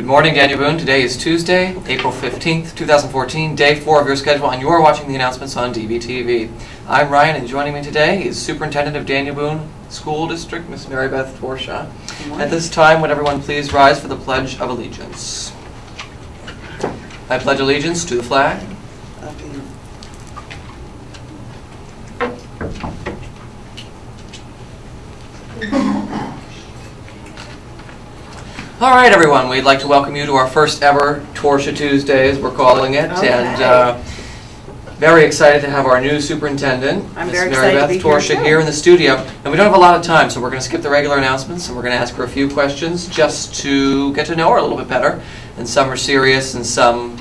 morning, Daniel Boone. Today is Tuesday, April 15th, 2014, day 4 of your schedule, and you are watching the announcements on DBTV. I'm Ryan, and joining me today is Superintendent of Daniel Boone School District, Miss Mary Beth Torchia. At this time, would everyone please rise for the Pledge of Allegiance. I pledge allegiance to the flag All right, everyone, we'd like to welcome you to our first ever Torchia Tuesdays, we're calling it, and very excited to have our new superintendent, Miss Mary Beth Torchia, here in the studio. And we don't have a lot of time, so we're going to skip the regular announcements, and we're going to ask her a few questions just to get to know her a little bit better. And some are serious, and some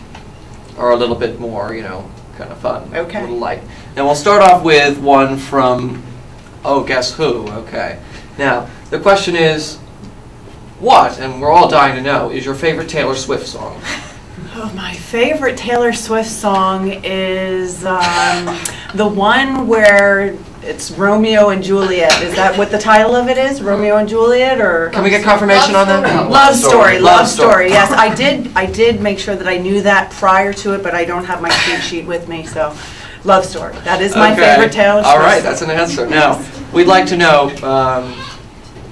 are a little bit more, you know, kind of fun, a little light. Now, we'll start off with one from, oh, guess who? Okay. Now, the question is, what, and we're all dying to know, is your favorite Taylor Swift song? Oh, my favorite Taylor Swift song is the one where it's Romeo and Juliet. Is that what the title of it is? Romeo and Juliet, or can we get confirmation on that? Love Story. Love Story. Yes, I did make sure that I knew that prior to it, but I don't have my cheat sheet with me, so Love Story. That is my favorite Taylor Swift. All right, that's an answer. Now, we'd like to know.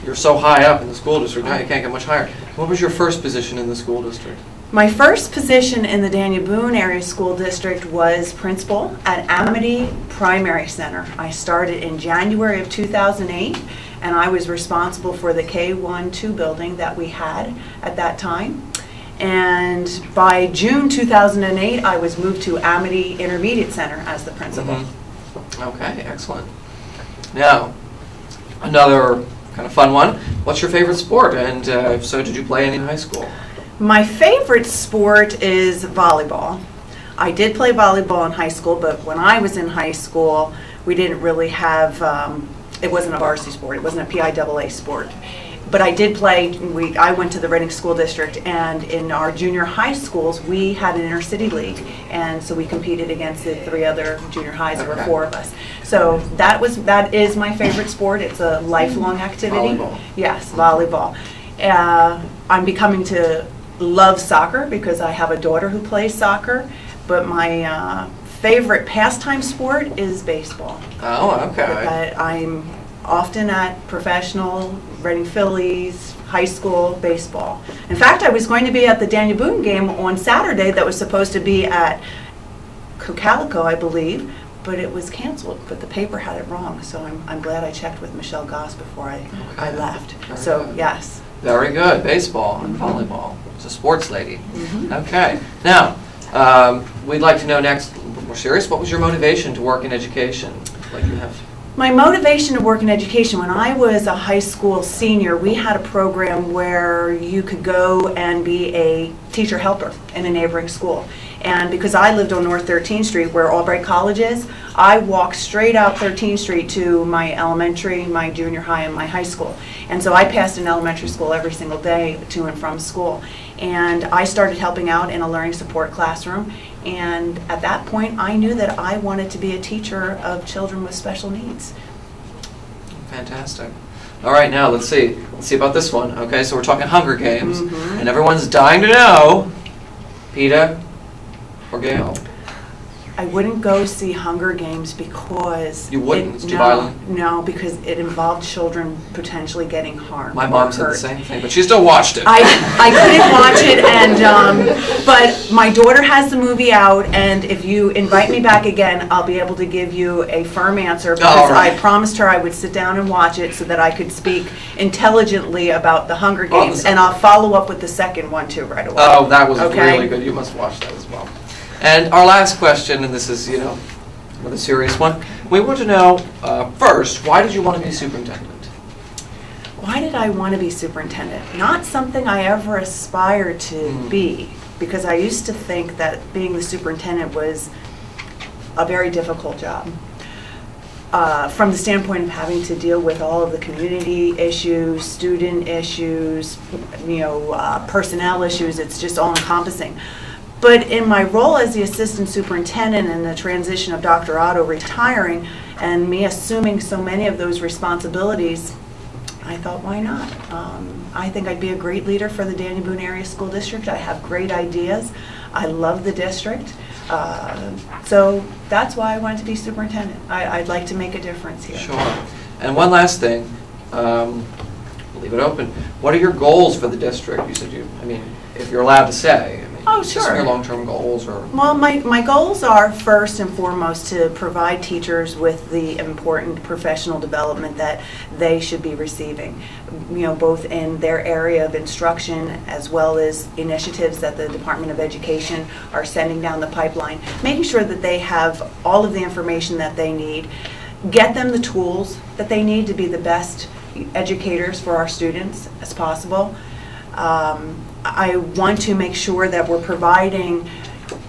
You're so high up in the school district now, you can't get much higher. What was your first position in the school district? My first position in the Daniel Boone Area School District was principal at Amity Primary Center. I started in January of 2008, and I was responsible for the K-1-2 building that we had at that time. And by June 2008, I was moved to Amity Intermediate Center as the principal. Okay, excellent. Now, another kind of fun one. What's your favorite sport, and if so, did you play any in high school? My favorite sport is volleyball. I did play volleyball in high school, but when I was in high school, we didn't really have, it wasn't a varsity sport, it wasn't a PIAA sport. But I did play, I went to the Reading School District, and in our junior high schools, we had an intercity league. And so we competed against the 3 other junior highs. There were 4 of us. So that is my favorite sport. It's a lifelong activity. Volleyball. Yes, volleyball. I'm becoming to love soccer because I have a daughter who plays soccer. But my favorite pastime sport is baseball. Oh, okay. But I'm often at professional, Reading Phillies, high school baseball. In fact, I was going to be at the Daniel Boone game on Saturday that was supposed to be at Cocalico, I believe, but it was canceled, but the paper had it wrong, so I'm glad I checked with Michelle Goss before I left. Very so, good. Yes. Very good. Baseball and volleyball. It's a sports lady. Okay. Now, we'd like to know next, more serious, what was your motivation to work in education? Like you have. My motivation to work in education, when I was a high school senior, we had a program where you could go and be a teacher helper in a neighboring school. And because I lived on North 13th Street, where Albright College is, I walked straight out 13th Street to my elementary, my junior high, and my high school. And so I passed an elementary school every single day to and from school. And I started helping out in a learning support classroom. And at that point, I knew that I wanted to be a teacher of children with special needs. Fantastic. All right, now let's see. Let's see about this one. Okay, so we're talking Hunger Games, and everyone's dying to know, PETA or Gail? I wouldn't go see Hunger Games because... You wouldn't? It's too violent? No, because it involved children potentially getting harmed. My mom said the same thing, but she still watched it. I couldn't watch it, and but my daughter has the movie out, and if you invite me back again, I'll be able to give you a firm answer, because I promised her I would sit down and watch it so that I could speak intelligently about the Hunger Games, and I'll follow up with the second one too right away. Oh, that was really good. You must watch that as well. And our last question, and this is, you know, another serious one. We want to know, first, why did you want to be superintendent? Why did I want to be superintendent? Not something I ever aspired to be, because I used to think that being the superintendent was a very difficult job. From the standpoint of having to deal with all of the community issues, student issues, you know, personnel issues, it's just all encompassing. But in my role as the assistant superintendent and the transition of Dr. Otto retiring and me assuming so many of those responsibilities, I thought, why not? I think I'd be a great leader for the Daniel Boone Area School District. I have great ideas. I love the district. So that's why I wanted to be superintendent. I'd like to make a difference here. Sure. And one last thing, we'll leave it open. What are your goals for the district? You said if you're allowed to say. Oh, sure. Some of your long-term goals or? Well, my goals are first and foremost to provide teachers with the important professional development that they should be receiving, both in their area of instruction as well as initiatives that the Department of Education are sending down the pipeline, making sure that they have all of the information that they need, get them the tools that they need to be the best educators for our students as possible. I want to make sure that we're providing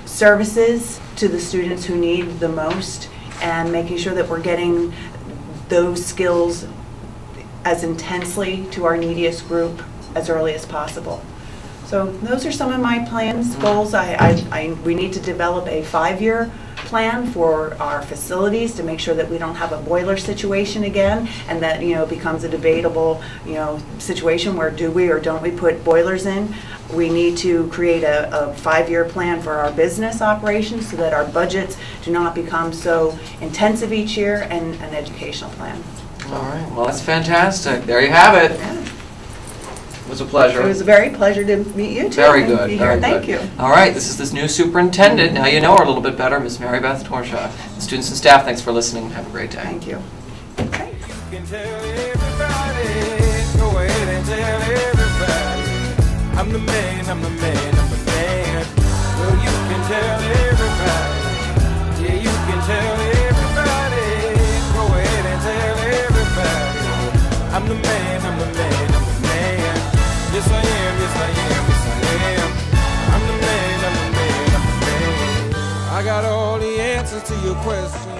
services to the students who need the most and making sure that we're getting those skills as intensely to our neediest group as early as possible. So those are some of my plans, goals. We need to develop a 5-year plan for our facilities to make sure that we don't have a boiler situation again, and that becomes a debatable situation where do we or don't we put boilers in. We need to create a 5-year plan for our business operations so that our budgets do not become so intensive each year, and an educational plan. All right, well that's fantastic. There you have it. Yeah. It was a pleasure. It was a very pleasure to meet you too. Very good. Very Thank good. you. All right, this is this new superintendent. Now you know her a little bit better, Miss Mary Beth Torchia. Students and staff, thanks for listening. Have a great day. Thank you. Okay. You can tell everybody, go ahead and tell everybody, I'm the man, I'm the man, I'm the man. Well, you can tell everybody, yeah, you can tell everybody, go ahead and tell everybody, I'm the man, I'm the man, I'm the man. Yes, I am, yes, I am, yes, I am. I'm the man, I'm the man, I'm the man. I got all the answers to your questions.